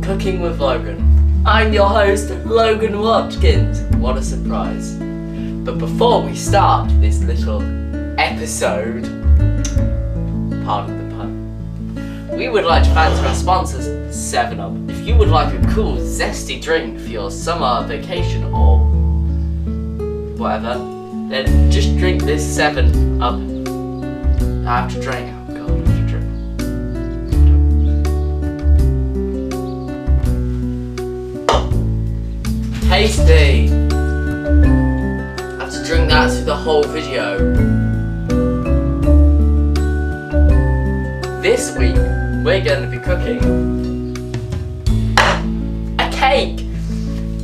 Cooking with Logan. I'm your host, Logan Watkins. What a surprise. But before we start this little episode, pardon the pun, we would like to thank our sponsors, 7-Up. If you would like a cool, zesty drink for your summer vacation or whatever, then just drink this 7-Up. I have to drink. Oh god, I have to drink. Tasty! I have to drink that through the whole video. This week, we're going to be cooking a cake!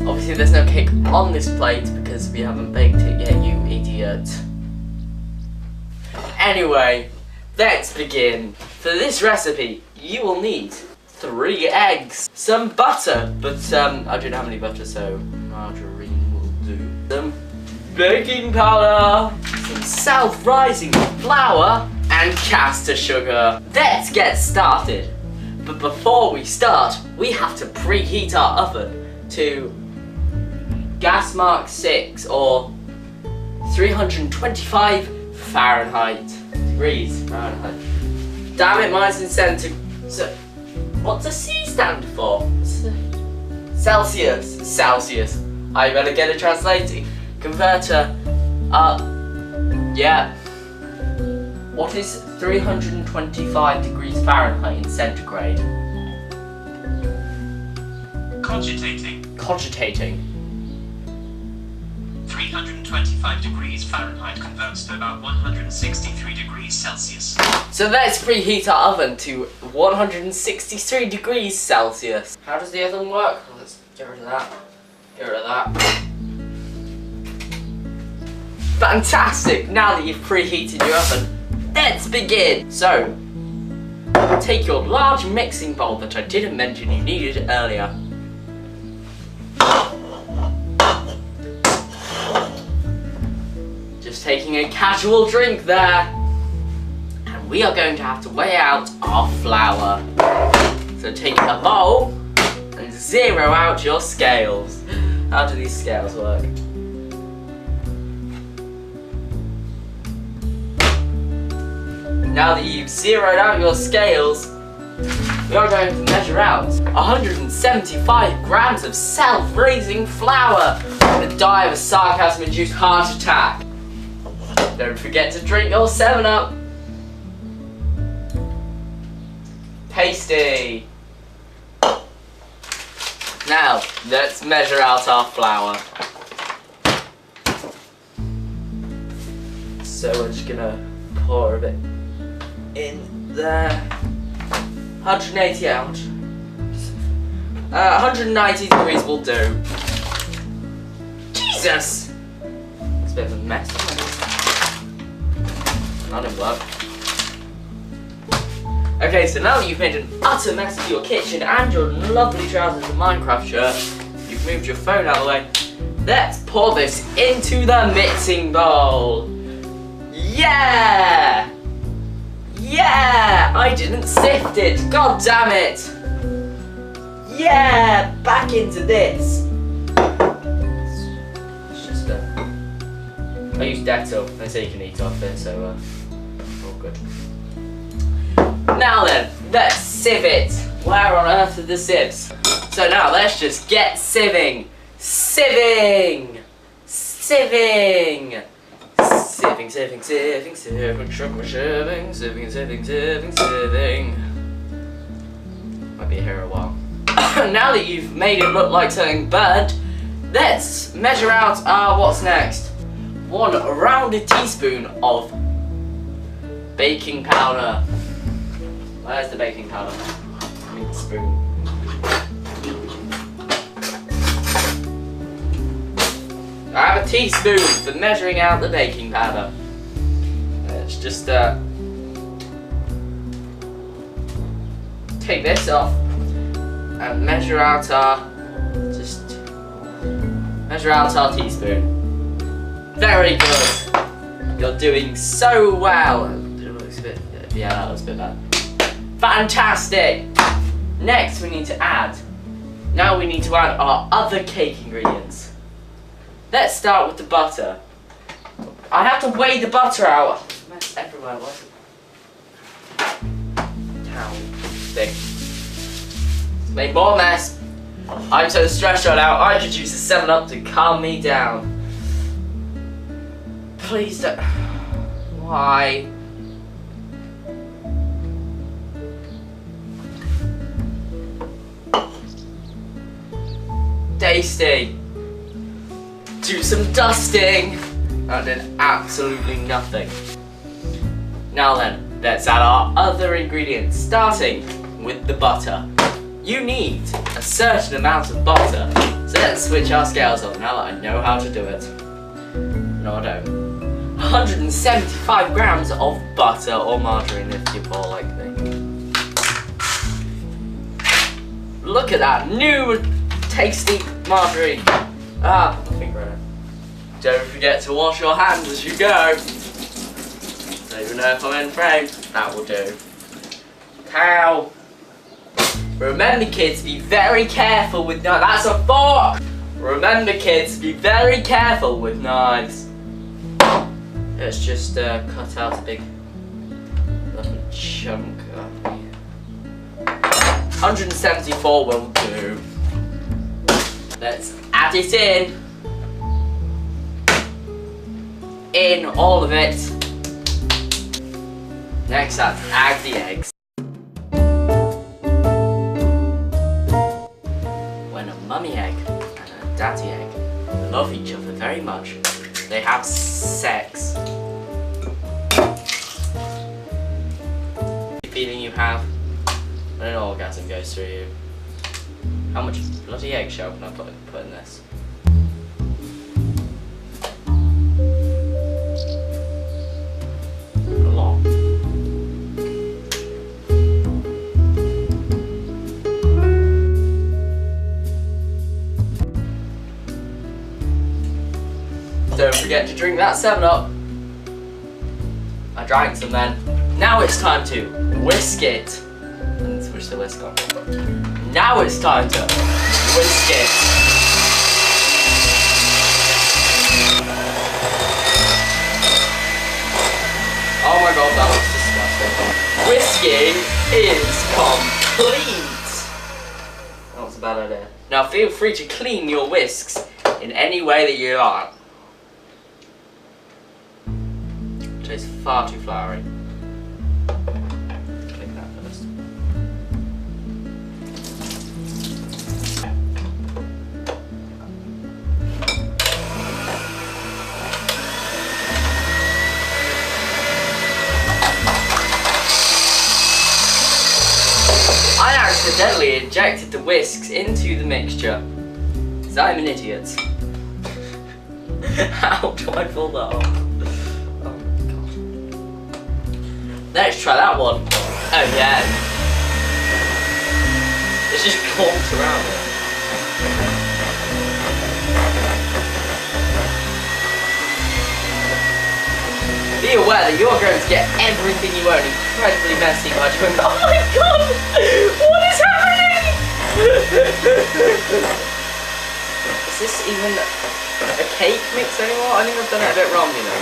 Obviously there's no cake on this plate because we haven't baked it yet, you idiot. Anyway, let's begin. For this recipe, you will need 3 eggs, some butter, but I don't have any butter, so margarine will do. Some baking powder, some self-rising flour, and caster sugar. Let's get started. But before we start, we have to preheat our oven to gas mark 6 or 325 degrees Fahrenheit. Damn it, mine's in centigrade. So, what's a C stand for? Celsius. Celsius. I better get a translating converter. Yeah. What is 325 degrees Fahrenheit in centigrade? Cogitating. 325 degrees Fahrenheit converts to about 163 degrees Celsius. So let's preheat our oven to 163 degrees Celsius. How does the other one work? Let's get rid of that. Get rid of that. Fantastic! Now that you've preheated your oven, let's begin! So, take your large mixing bowl that I didn't mention you needed earlier. Just taking a casual drink there. And we are going to have to weigh out our flour. So take a bowl and zero out your scales. How do these scales work? Now that you've zeroed out your scales, we are going to measure out 175 grams of self-raising flour. I'm going to die of a sarcasm-induced heart attack. Don't forget to drink your 7-Up. Tasty. Now, let's measure out our flour. So we're just gonna pour a bit in there. 180 out. 190 degrees will do. Jesus! It's a bit of a mess. That didn't work. Okay, so now that you've made an utter mess of your kitchen and your lovely trousers and Minecraft shirt, you've moved your phone out of the way, let's pour this into the mixing bowl. Yeah! Yeah! I didn't sift it, god damn it! Yeah! Back into this. It's just I use Dettol. They say you can eat off it, so all good. Now then, let's sieve it. Where on earth are the sieves? So now let's just get sieving. Sieving! Sieving! Sieving, sieving, sieving, sieving, sieving, sieving, sieving, sieving, sieving. Might be here a while. Now that you've made it look like something burnt, let's measure out our what's next. 1 rounded teaspoon of baking powder. Where's the baking powder? I need the spoon. I have a teaspoon for measuring out the baking powder. Let's just take this off and measure out our teaspoon. Very good. You're doing so well. Yeah, that looks a bit bad. Fantastic. Next, we need to add Now we need to add our other cake ingredients. Let's start with the butter. I have to weigh the butter out. There's mess everywhere. What? Towel. Thing. Make more mess. I'm so stressed right now. I could use the 7-Up to calm me down. Please don't. Why? Tasty. Do some dusting. That did absolutely nothing. Now then, let's add our other ingredients, starting with the butter. You need a certain amount of butter, so let's switch our scales on now that I know how to do it. No, I don't. 175 grams of butter or margarine if you're more like me. Look at that new tasty margarine. Ah, put my finger in it. Don't forget to wash your hands as you go. Don't even know if I'm in frame. That will do. Cow. Remember kids, be very careful with knives. That's a fork! Remember kids, be very careful with knives. Let's just cut out a big little chunk of here. 174 will do. Let's add it in. In all of it. Next, let's add the eggs. When a mummy egg and a daddy egg love each other very much, they have sex. The feeling you have when an orgasm goes through you. How much bloody eggshell can I put in this? A lot. Don't forget to drink that 7-Up. I drank some then. Now it's time to whisk it. And switch the whisk on. Now it's time to whisk it. Oh my god, that looks disgusting. Whisking is complete. That was a bad idea. Now feel free to clean your whisks in any way that you like. It tastes far too floury. Click that first. I accidentally injected the whisks into the mixture. Because I'm an idiot. How do I pull that off? Oh my god. Let's try that one again. It's just clumped around it. Be aware that you're going to get everything you own incredibly messy by doing. Oh my god! What is happening? Is this even a cake mix anymore? I think I've done it a bit wrong, you know.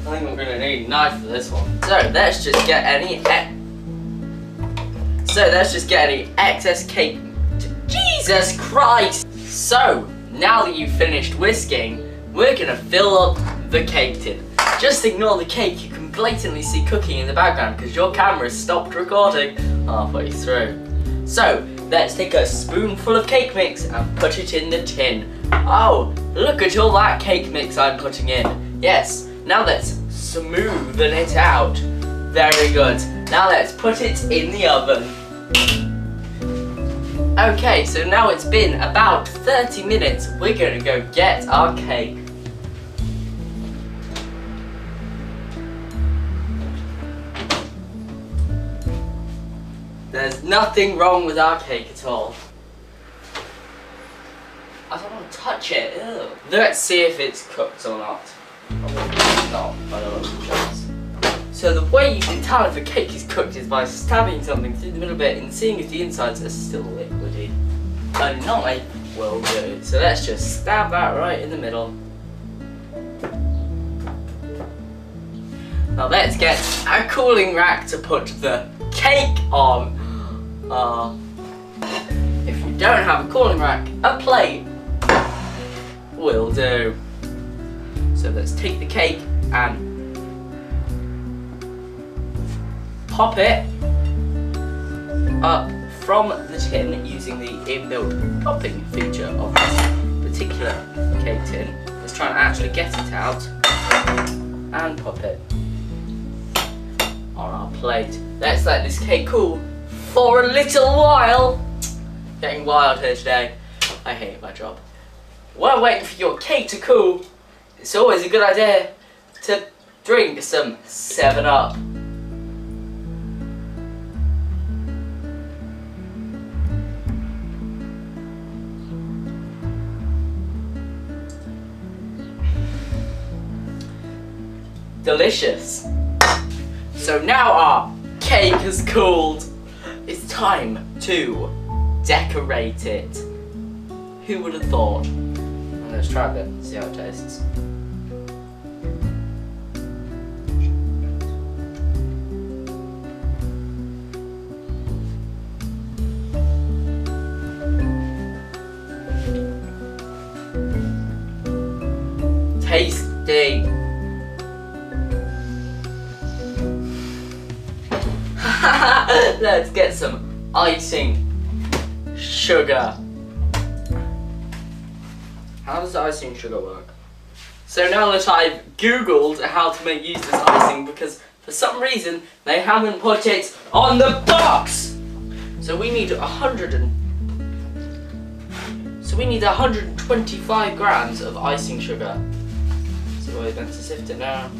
I think I'm going to need a knife for this one. So let's just get any excess cake. Jesus Christ! So, now that you've finished whisking, we're gonna fill up the cake tin. Just ignore the cake, you can blatantly see cooking in the background because your camera stopped recording halfway through. So, let's take a spoonful of cake mix and put it in the tin. Oh, look at all that cake mix I'm putting in. Yes, now let's smoothen it out. Very good. Now let's put it in the oven. Okay, so now it's been about 30 minutes. We're gonna go get our cake. There's nothing wrong with our cake at all. I don't want to touch it. Ew. Let's see if it's cooked or not. Probably not. I don't know. So the way you can tell if a cake is cooked is by stabbing something through the middle bit and seeing if the insides are still liquidy. And not like will do. So let's just stab that right in the middle. Now let's get a cooling rack to put the cake on. If you don't have a cooling rack, a plate will do. So let's take the cake and pop it up from the tin using the inbuilt popping feature of this particular cake tin. Let's try and actually get it out and pop it on our plate. Let's let this cake cool for a little while. Getting wild here today. I hate my job. While waiting for your cake to cool, it's always a good idea to drink some 7-Up. Delicious. So now our cake has cooled. It's time to decorate it. Who would have thought? Let's try it and see how it tastes. Tasty. Let's get some icing sugar. How does icing sugar work? So now that I've googled how to use this icing, because for some reason they haven't put it on the box. So we need 125 grams of icing sugar. So we're going to sift it now. -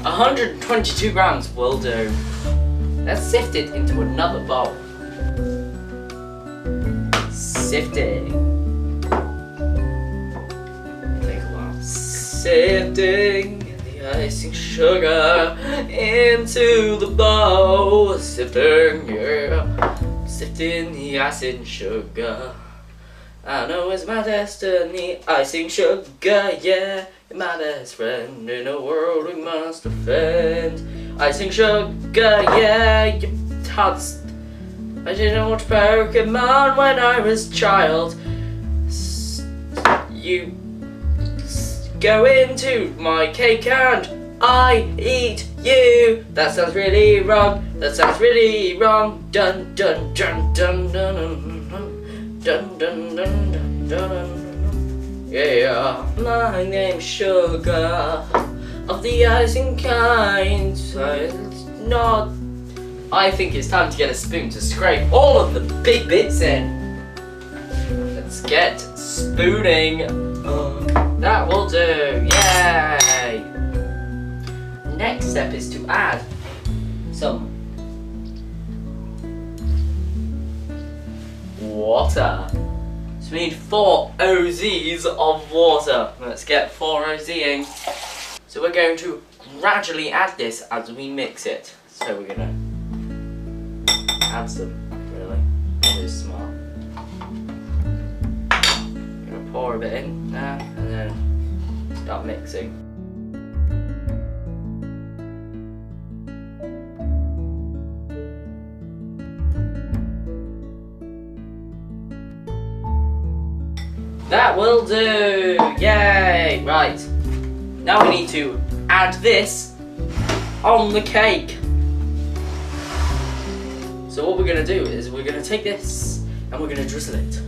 122 grams will do. Let's sift it into another bowl. Sifting. Take a while. Sifting the icing sugar into the bowl. Sifting, yeah. Sifting the icing sugar. I know it's my destiny. Icing sugar, yeah. You're my best friend in a world we must defend. Icing sugar, yeah, you tots. I didn't watch Pokemon when I was a child. You go into my cake and I eat you. That sounds really wrong. That sounds really wrong. Dun dun dun dun dun dun dun dun dun dun dun. Yeah, my name's Sugar, of the icing kind. So it's not. I think it's time to get a spoon to scrape all of the big bits in. Let's get spooning. That will do. Yay! Next step is to add some water. So we need 4 OZs of water. Let's get 4 OZing. So we're going to gradually add this as we mix it. So we're gonna add some, really. That is smart. I'm gonna pour a bit in now and then start mixing. That will do! Yay! Right. Now we need to add this on the cake. So what we're going to do is we're going to take this and we're going to drizzle it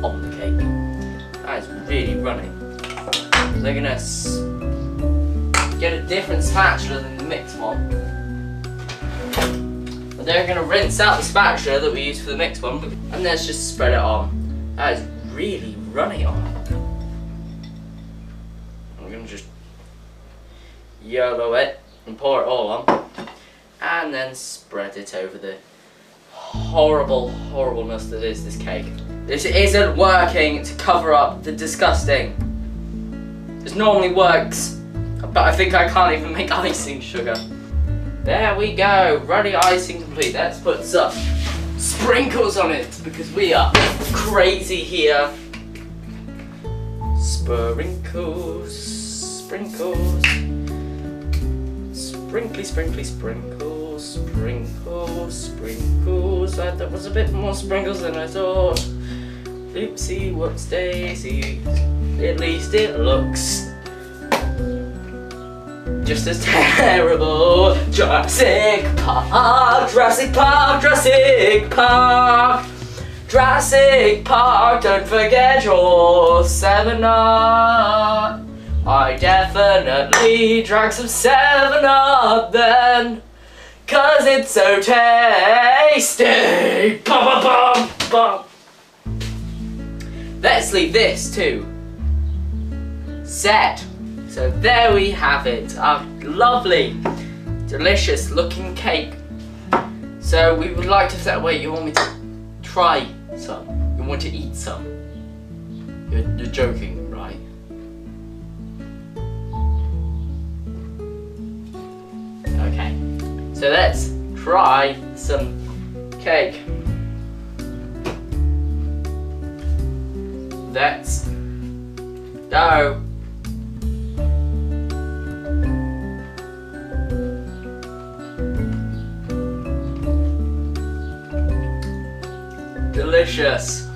on the cake. That is really running. They're going to get a different spatula than the mixed one. But they're going to rinse out the spatula that we used for the mixed one and let's just spread it on. That is really runny on. I'm gonna just YOLO it and pour it all on, and then spread it over the horribleness that is this cake. This isn't working to cover up the disgusting. This normally works, but I think I can't even make icing sugar. There we go, runny icing complete. Let's put some sprinkles on it because we are crazy here. Sprinkles, sprinkles, sprinkly, sprinkly, sprinkles, sprinkles, sprinkles. That was a bit more sprinkles than I thought. Oopsie, whoops daisy. At least it looks just as terrible. Jurassic Park, Jurassic Park, Jurassic Park, Jurassic Park. Don't forget your 7-Up. I definitely drank some 7-Up then, 'cause it's so tasty. Bum, bum, bum, bum. Let's leave this too set. So there we have it, our lovely, delicious looking cake. So we would like to wait, you want me to try some? You want to eat some? You're joking, right? Okay, so let's try some cake. Let's go. Delicious.